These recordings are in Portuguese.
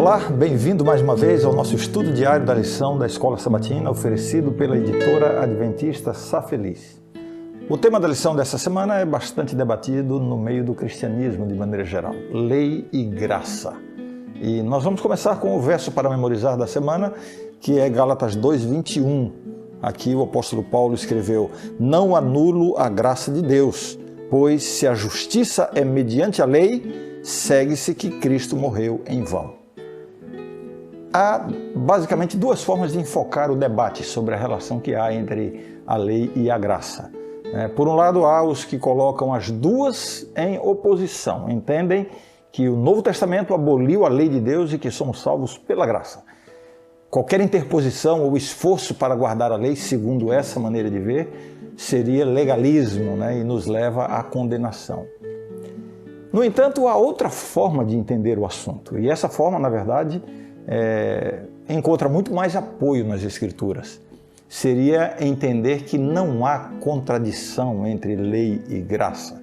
Olá, bem-vindo mais uma vez ao nosso estudo diário da lição da Escola Sabatina, oferecido pela editora adventista Sá Feliz. O tema da lição dessa semana é bastante debatido no meio do cristianismo de maneira geral, lei e graça. E nós vamos começar com o verso para memorizar da semana, que é Gálatas 2:21. Aqui o apóstolo Paulo escreveu: "Não anulo a graça de Deus, pois se a justiça é mediante a lei, segue-se que Cristo morreu em vão." Há basicamente duas formas de enfocar o debate sobre a relação que há entre a lei e a graça. Por um lado, há os que colocam as duas em oposição, entendem que o Novo Testamento aboliu a lei de Deus e que somos salvos pela graça. Qualquer interposição ou esforço para guardar a lei, segundo essa maneira de ver, seria legalismo, e nos leva à condenação. No entanto, há outra forma de entender o assunto, e essa forma, na verdade, encontra muito mais apoio nas Escrituras. Seria entender que não há contradição entre lei e graça.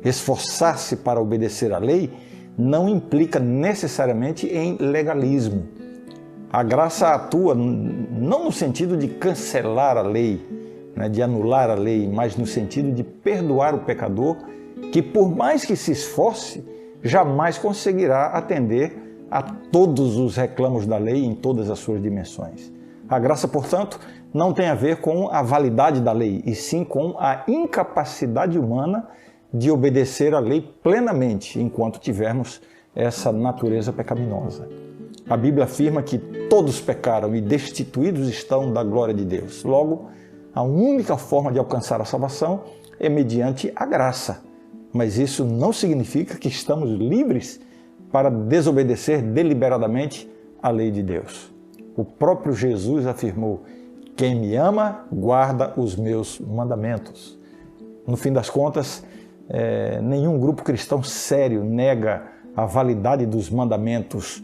Esforçar-se para obedecer à lei não implica necessariamente em legalismo. A graça atua não no sentido de cancelar a lei, de anular a lei, mas no sentido de perdoar o pecador que, por mais que se esforce, jamais conseguirá atender a todos os reclamos da lei em todas as suas dimensões. A graça, portanto, não tem a ver com a validade da lei, e sim com a incapacidade humana de obedecer à lei plenamente enquanto tivermos essa natureza pecaminosa. A Bíblia afirma que todos pecaram e destituídos estão da glória de Deus. Logo, a única forma de alcançar a salvação é mediante a graça. Mas isso não significa que estamos livres para desobedecer deliberadamente a lei de Deus. O próprio Jesus afirmou: "Quem me ama, guarda os meus mandamentos." No fim das contas, nenhum grupo cristão sério nega a validade dos mandamentos: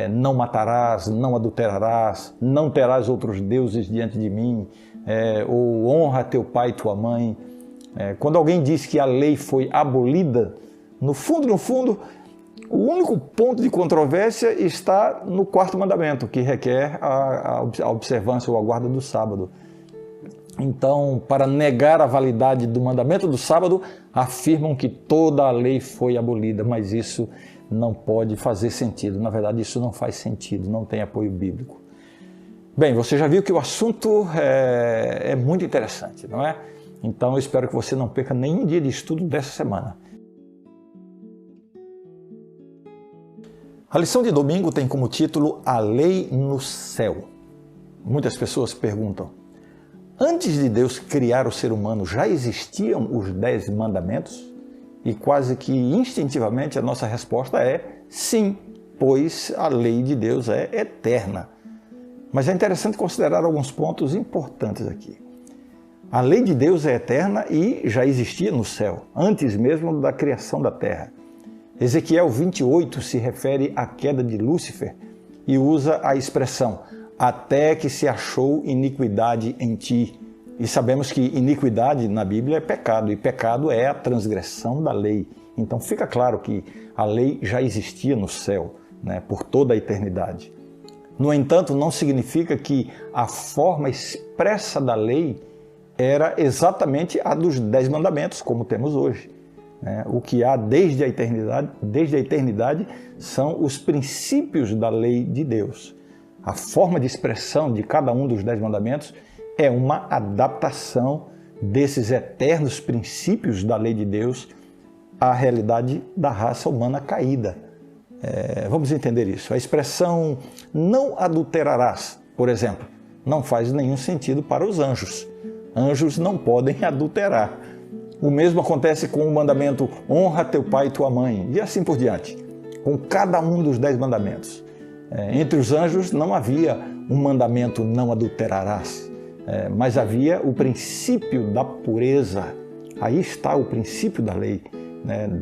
não matarás, não adulterarás, não terás outros deuses diante de mim, ou honra teu pai e tua mãe. Quando alguém diz que a lei foi abolida, no fundo, o único ponto de controvérsia está no quarto mandamento, que requer a observância ou a guarda do sábado. Então, para negar a validade do mandamento do sábado, afirmam que toda a lei foi abolida, mas isso não pode fazer sentido. Na verdade, isso não faz sentido, não tem apoio bíblico. Bem, você já viu que o assunto é muito interessante, não é? Então, eu espero que você não perca nenhum dia de estudo dessa semana. A lição de domingo tem como título A Lei no Céu. Muitas pessoas perguntam: antes de Deus criar o ser humano, já existiam os 10 mandamentos? E quase que instintivamente a nossa resposta é sim, pois a lei de Deus é eterna. Mas é interessante considerar alguns pontos importantes aqui. A lei de Deus é eterna e já existia no céu, antes mesmo da criação da terra. Ezequiel 28 se refere à queda de Lúcifer e usa a expressão "até que se achou iniquidade em ti". E sabemos que iniquidade na Bíblia é pecado, e pecado é a transgressão da lei. Então fica claro que a lei já existia no céu, por toda a eternidade. No entanto, não significa que a forma expressa da lei era exatamente a dos 10 mandamentos, como temos hoje. O que há desde a eternidade são os princípios da lei de Deus. A forma de expressão de cada um dos 10 mandamentos é uma adaptação desses eternos princípios da lei de Deus à realidade da raça humana caída. Vamos entender isso. A expressão "não adulterarás", por exemplo, não faz nenhum sentido para os anjos. Anjos não podem adulterar. O mesmo acontece com o mandamento "honra teu pai e tua mãe", e assim por diante, com cada um dos 10 mandamentos. Entre os anjos não havia um mandamento "não adulterarás", mas havia o princípio da pureza. Aí está o princípio da lei,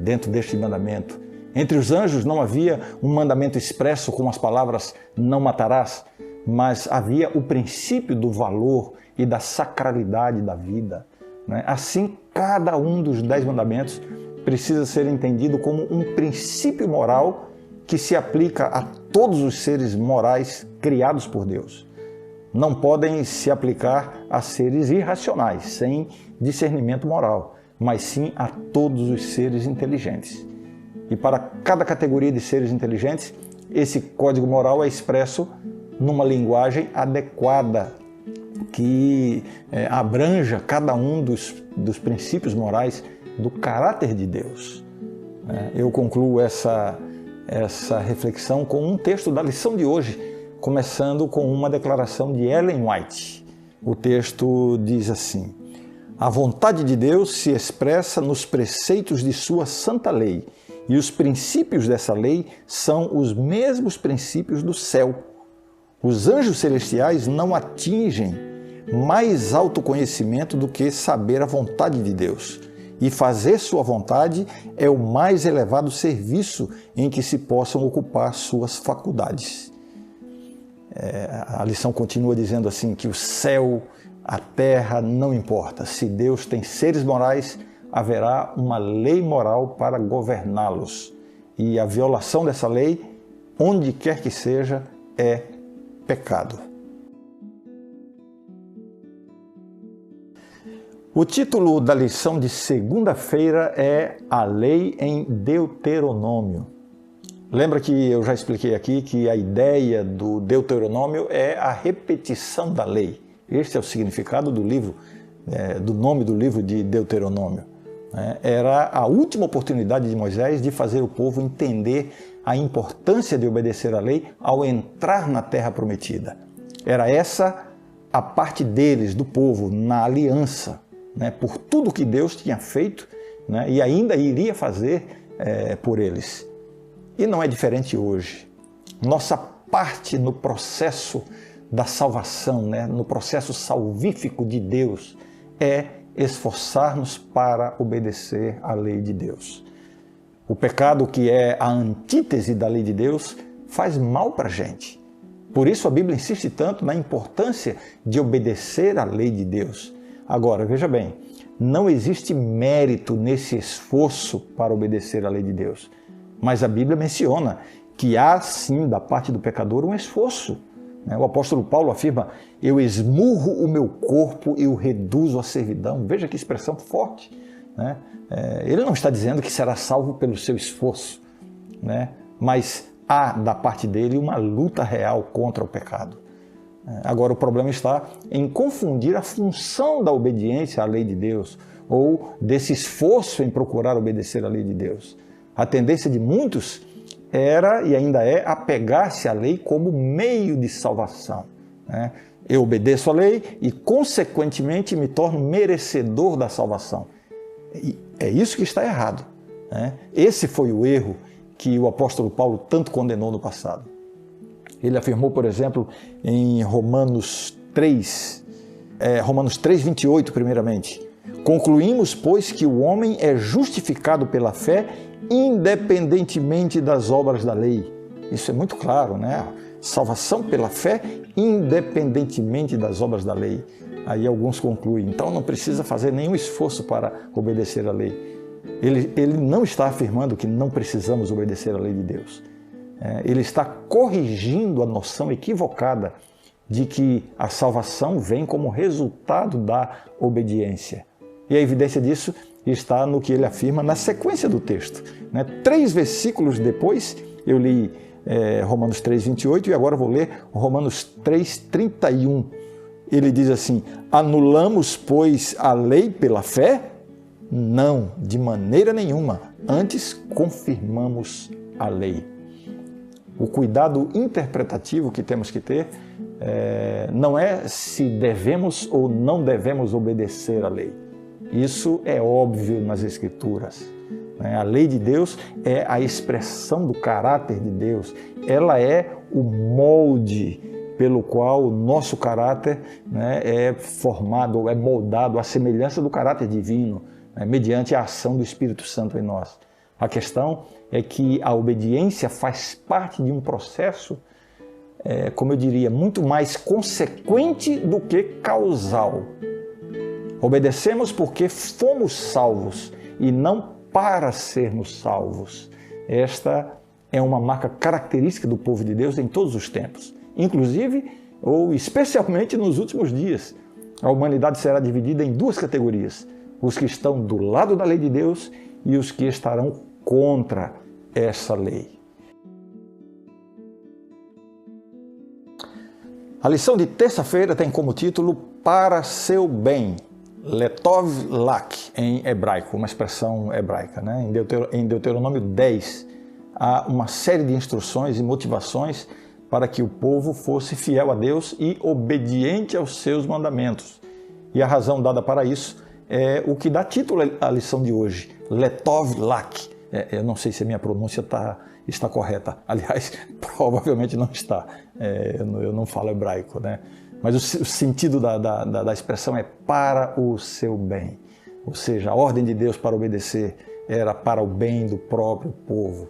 dentro deste mandamento. Entre os anjos não havia um mandamento expresso com as palavras "não matarás", mas havia o princípio do valor e da sacralidade da vida. Assim, cada um dos 10 mandamentos precisa ser entendido como um princípio moral que se aplica a todos os seres morais criados por Deus. Não podem se aplicar a seres irracionais, sem discernimento moral, mas sim a todos os seres inteligentes. E para cada categoria de seres inteligentes, esse código moral é expresso numa linguagem adequada, que abranja cada um dos princípios morais do caráter de Deus. Eu concluo essa reflexão com um texto da lição de hoje, começando com uma declaração de Ellen White. O texto diz assim: a vontade de Deus se expressa nos preceitos de sua santa lei, e os princípios dessa lei são os mesmos princípios do céu. Os anjos celestiais não atingem mais autoconhecimento do que saber a vontade de Deus. E fazer sua vontade é o mais elevado serviço em que se possam ocupar suas faculdades. A lição continua dizendo assim que o céu, a terra, não importa. Se Deus tem seres morais, haverá uma lei moral para governá-los. E a violação dessa lei, onde quer que seja, é pecado. O título da lição de segunda-feira é A Lei em Deuteronômio. Lembra que eu já expliquei aqui que a ideia do Deuteronômio é a repetição da lei. Este é o significado do livro, do nome do livro de Deuteronômio. Era a última oportunidade de Moisés de fazer o povo entender a importância de obedecer à lei ao entrar na terra prometida. Era essa a parte deles, do povo, na aliança, por tudo que Deus tinha feito, e ainda iria fazer por eles. E não é diferente hoje. Nossa parte no processo da salvação, no processo salvífico de Deus, é esforçar-nos para obedecer à lei de Deus. O pecado, que é a antítese da lei de Deus, faz mal para a gente. Por isso a Bíblia insiste tanto na importância de obedecer à lei de Deus. Agora, veja bem, não existe mérito nesse esforço para obedecer à lei de Deus. Mas a Bíblia menciona que há sim, da parte do pecador, um esforço. O apóstolo Paulo afirma: eu esmurro o meu corpo e o reduzo à servidão. Veja que expressão forte. Ele não está dizendo que será salvo pelo seu esforço, mas há da parte dele uma luta real contra o pecado. Agora, o problema está em confundir a função da obediência à lei de Deus ou desse esforço em procurar obedecer à lei de Deus. A tendência de muitos era e ainda é apegar-se à lei como meio de salvação. Eu obedeço à lei e, consequentemente, me torno merecedor da salvação. E é isso que está errado. Esse foi o erro que o apóstolo Paulo tanto condenou no passado. Ele afirmou, por exemplo, em Romanos 3, 28, primeiramente: concluímos, pois, que o homem é justificado pela fé independentemente das obras da lei. Isso é muito claro, Salvação pela fé independentemente das obras da lei. Aí alguns concluem, então não precisa fazer nenhum esforço para obedecer à lei. Ele não está afirmando que não precisamos obedecer à lei de Deus. Ele está corrigindo a noção equivocada de que a salvação vem como resultado da obediência. E a evidência disso está no que ele afirma na sequência do texto. 3 versículos depois, eu li Romanos 3, 28 e agora vou ler Romanos 3, 31. Ele diz assim: anulamos, pois, a lei pela fé? Não, de maneira nenhuma. Antes, confirmamos a lei. O cuidado interpretativo que temos que ter não é se devemos ou não devemos obedecer à lei. Isso é óbvio nas Escrituras. A lei de Deus é a expressão do caráter de Deus. Ela é o molde pelo qual o nosso caráter é formado ou é moldado à semelhança do caráter divino, mediante a ação do Espírito Santo em nós. A questão é que a obediência faz parte de um processo, como eu diria, muito mais consequente do que causal. Obedecemos porque fomos salvos e não para sermos salvos. Esta é uma marca característica do povo de Deus em todos os tempos, inclusive ou especialmente nos últimos dias. A humanidade será dividida em duas categorias: os que estão do lado da lei de Deus e os que estarão contra essa lei. A lição de terça-feira tem como título Para seu bem, Letov Lak, em hebraico, uma expressão hebraica, né? Em Deuteronômio 10, há uma série de instruções e motivações para que o povo fosse fiel a Deus e obediente aos seus mandamentos. E a razão dada para isso é o que dá título à lição de hoje, Letov Lak. Eu não sei se a minha pronúncia está correta. Aliás, provavelmente não está. Eu não falo hebraico, né? Mas o sentido da expressão é para o seu bem. Ou seja, a ordem de Deus para obedecer era para o bem do próprio povo,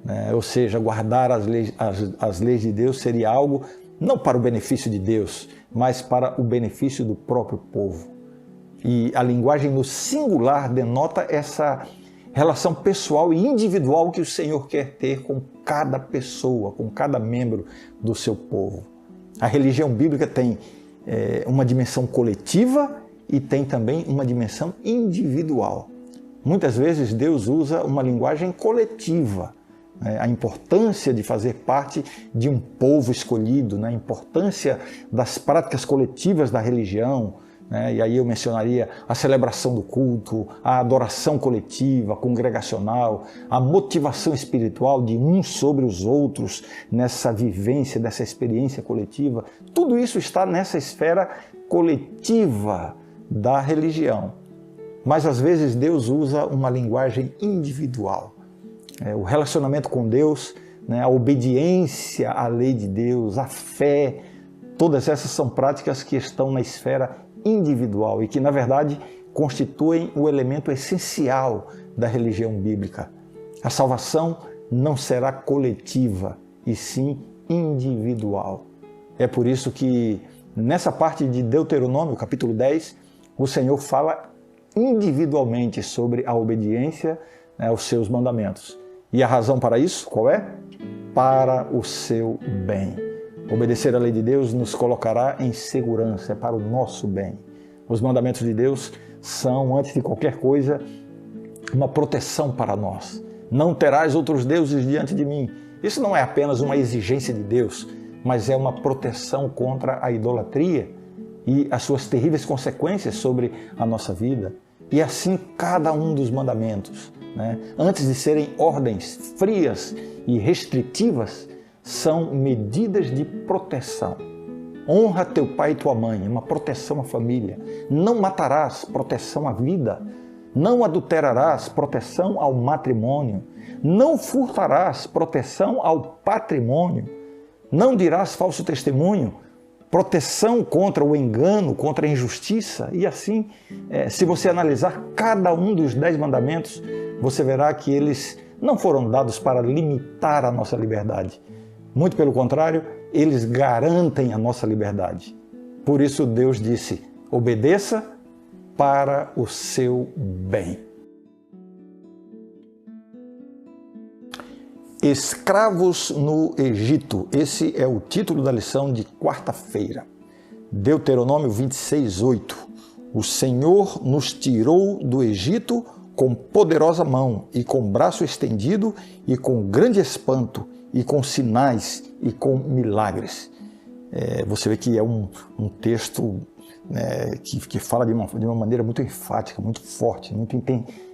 né? Ou seja, guardar as leis de Deus seria algo não para o benefício de Deus, mas para o benefício do próprio povo. E a linguagem no singular denota essa relação pessoal e individual que o Senhor quer ter com cada pessoa, com cada membro do seu povo. A religião bíblica tem uma dimensão coletiva e tem também uma dimensão individual. Muitas vezes Deus usa uma linguagem coletiva, né? A importância de fazer parte de um povo escolhido, né? A importância das práticas coletivas da religião, né? E aí eu mencionaria a celebração do culto, a adoração coletiva, congregacional, a motivação espiritual de uns sobre os outros nessa vivência, dessa experiência coletiva. Tudo isso está nessa esfera coletiva da religião. Mas às vezes Deus usa uma linguagem individual. O relacionamento com Deus, né? A obediência à lei de Deus, a fé, todas essas são práticas que estão na esfera individual e que, na verdade, constituem o elemento essencial da religião bíblica. A salvação não será coletiva, e sim individual. É por isso que, nessa parte de Deuteronômio, capítulo 10, o Senhor fala individualmente sobre a obediência, né, aos seus mandamentos. E a razão para isso, qual é? Para o seu bem. Obedecer à lei de Deus nos colocará em segurança, é para o nosso bem. Os mandamentos de Deus são, antes de qualquer coisa, uma proteção para nós. Não terás outros deuses diante de mim. Isso não é apenas uma exigência de Deus, mas é uma proteção contra a idolatria e as suas terríveis consequências sobre a nossa vida. E assim cada um dos mandamentos, né, antes de serem ordens frias e restritivas, são medidas de proteção. Honra teu pai e tua mãe, uma proteção à família. Não matarás, proteção à vida. Não adulterarás, proteção ao matrimônio. Não furtarás, proteção ao patrimônio. Não dirás falso testemunho, proteção contra o engano, contra a injustiça. E assim, se você analisar cada um dos 10 mandamentos, você verá que eles não foram dados para limitar a nossa liberdade. Muito pelo contrário, eles garantem a nossa liberdade. Por isso Deus disse, obedeça para o seu bem. Escravos no Egito. Esse é o título da lição de quarta-feira. Deuteronômio 26:8. O Senhor nos tirou do Egito com poderosa mão e com braço estendido e com grande espanto e com sinais e com milagres. Você vê que é um texto, né, que fala de uma maneira muito enfática, muito forte, muito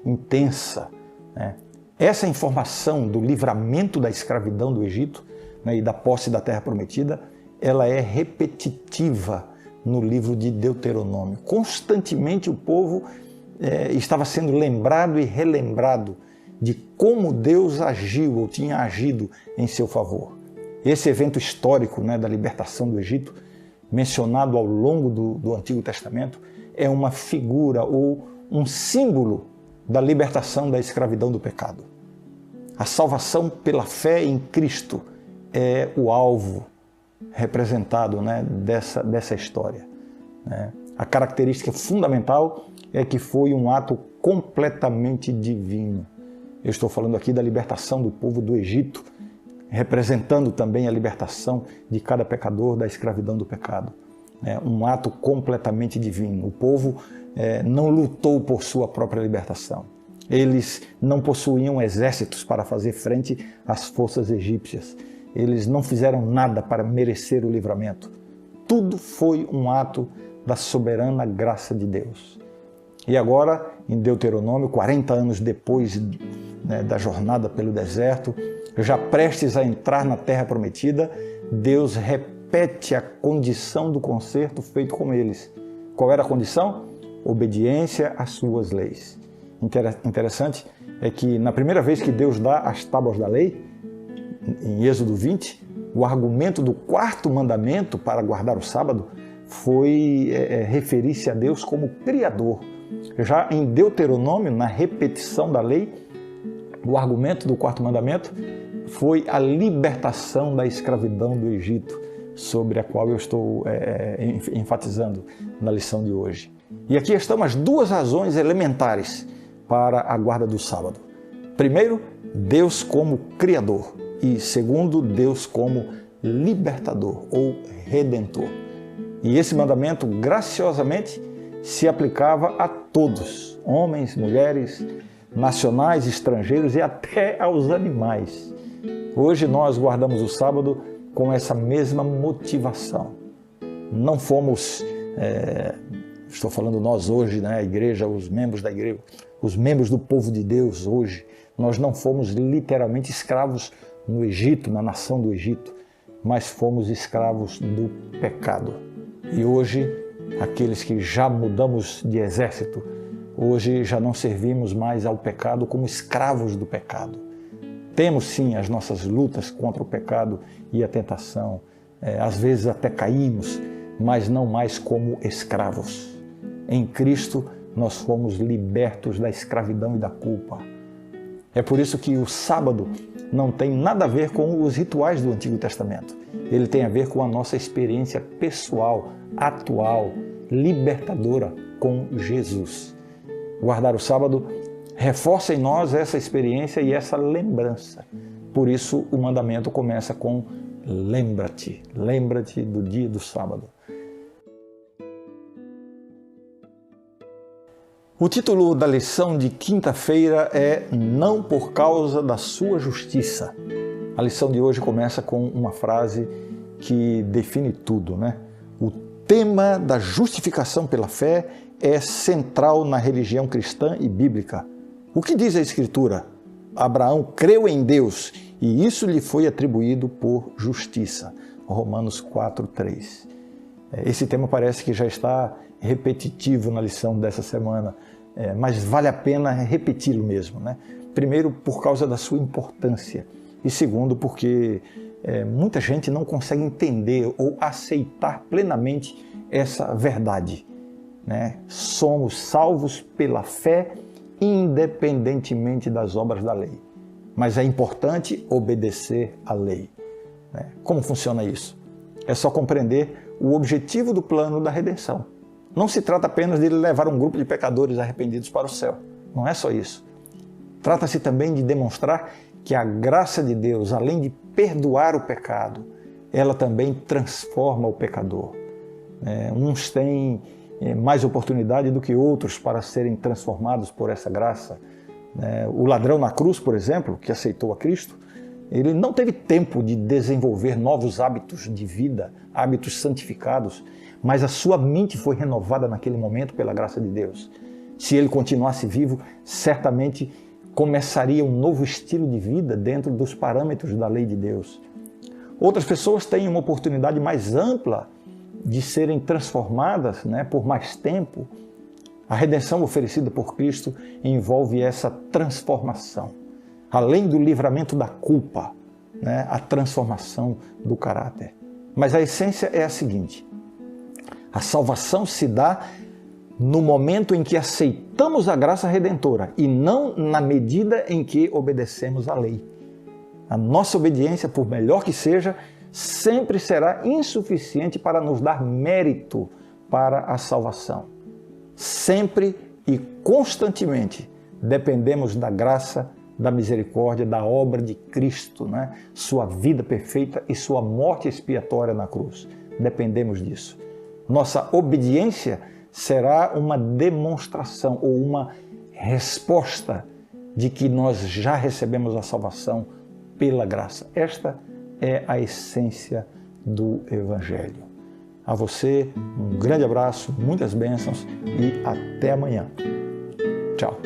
intensa, né? Essa informação do livramento da escravidão do Egito, né, e da posse da terra prometida, ela é repetitiva no livro de Deuteronômio. Constantemente o povo estava sendo lembrado e relembrado de como Deus agiu ou tinha agido em seu favor. Esse evento histórico, né, da libertação do Egito, mencionado ao longo do Antigo Testamento, é uma figura ou um símbolo da libertação da escravidão do pecado. A salvação pela fé em Cristo é o alvo representado, né, dessa história, né? A característica fundamental é que foi um ato completamente divino. Eu estou falando aqui da libertação do povo do Egito, representando também a libertação de cada pecador da escravidão do pecado. É um ato completamente divino. O povo não lutou por sua própria libertação. Eles não possuíam exércitos para fazer frente às forças egípcias. Eles não fizeram nada para merecer o livramento. Tudo foi um ato da soberana graça de Deus. E agora, em Deuteronômio, 40 anos depois da jornada pelo deserto, já prestes a entrar na terra prometida, Deus repete a condição do concerto feito com eles. Qual era a condição? Obediência às suas leis. Interessante é que na primeira vez que Deus dá as tábuas da lei, em Êxodo 20, o argumento do quarto mandamento para guardar o sábado foi referir-se a Deus como Criador. Já em Deuteronômio, na repetição da lei, o argumento do quarto mandamento foi a libertação da escravidão do Egito, sobre a qual eu estou enfatizando na lição de hoje. E aqui estão as duas razões elementares para a guarda do sábado. Primeiro, Deus como Criador. E segundo, Deus como libertador ou redentor. E esse mandamento, graciosamente, se aplicava a todos, homens, mulheres, nacionais, estrangeiros e até aos animais. Hoje nós guardamos o sábado com essa mesma motivação. Não fomos, estou falando nós hoje, a igreja, os membros da igreja, os membros do povo de Deus hoje, nós não fomos literalmente escravos no Egito, na nação do Egito, mas fomos escravos do pecado. E hoje, aqueles que já mudamos de exército, hoje já não servimos mais ao pecado como escravos do pecado. Temos sim as nossas lutas contra o pecado e a tentação, às vezes até caímos, mas não mais como escravos. Em Cristo nós fomos libertos da escravidão e da culpa. É por isso que o sábado não tem nada a ver com os rituais do Antigo Testamento. Ele tem a ver com a nossa experiência pessoal, atual, libertadora com Jesus. Guardar o sábado reforça em nós essa experiência e essa lembrança. Por isso o mandamento começa com lembra-te, lembra-te do dia do sábado. O título da lição de quinta-feira é Não por causa da sua justiça. A lição de hoje começa com uma frase que define tudo, O tema da justificação pela fé é central na religião cristã e bíblica. O que diz a Escritura? Abraão creu em Deus e isso lhe foi atribuído por justiça. Romanos 4:3. Esse tema parece que já está repetitivo na lição dessa semana, mas vale a pena repeti-lo mesmo, Primeiro, por causa da sua importância e segundo, porque muita gente não consegue entender ou aceitar plenamente essa verdade, Somos salvos pela fé independentemente das obras da lei, mas é importante obedecer à lei. Como funciona isso? É só compreender o objetivo do plano da redenção. Não se trata apenas de levar um grupo de pecadores arrependidos para o céu. Não é só isso. Trata-se também de demonstrar que a graça de Deus, além de perdoar o pecado, ela também transforma o pecador. Uns têm mais oportunidade do que outros para serem transformados por essa graça. O ladrão na cruz, por exemplo, que aceitou a Cristo, ele não teve tempo de desenvolver novos hábitos de vida, hábitos santificados, mas a sua mente foi renovada naquele momento pela graça de Deus. Se ele continuasse vivo, certamente começaria um novo estilo de vida dentro dos parâmetros da lei de Deus. Outras pessoas têm uma oportunidade mais ampla de serem transformadas por mais tempo. A redenção oferecida por Cristo envolve essa transformação. Além do livramento da culpa, a transformação do caráter. Mas a essência é a seguinte: a salvação se dá no momento em que aceitamos a graça redentora e não na medida em que obedecemos à lei. A nossa obediência, por melhor que seja, sempre será insuficiente para nos dar mérito para a salvação. Sempre e constantemente dependemos da graça da misericórdia, da obra de Cristo, né? Sua vida perfeita e sua morte expiatória na cruz. Dependemos disso. Nossa obediência será uma demonstração ou uma resposta de que nós já recebemos a salvação pela graça. Esta é a essência do Evangelho. A você, um grande abraço, muitas bênçãos e até amanhã. Tchau.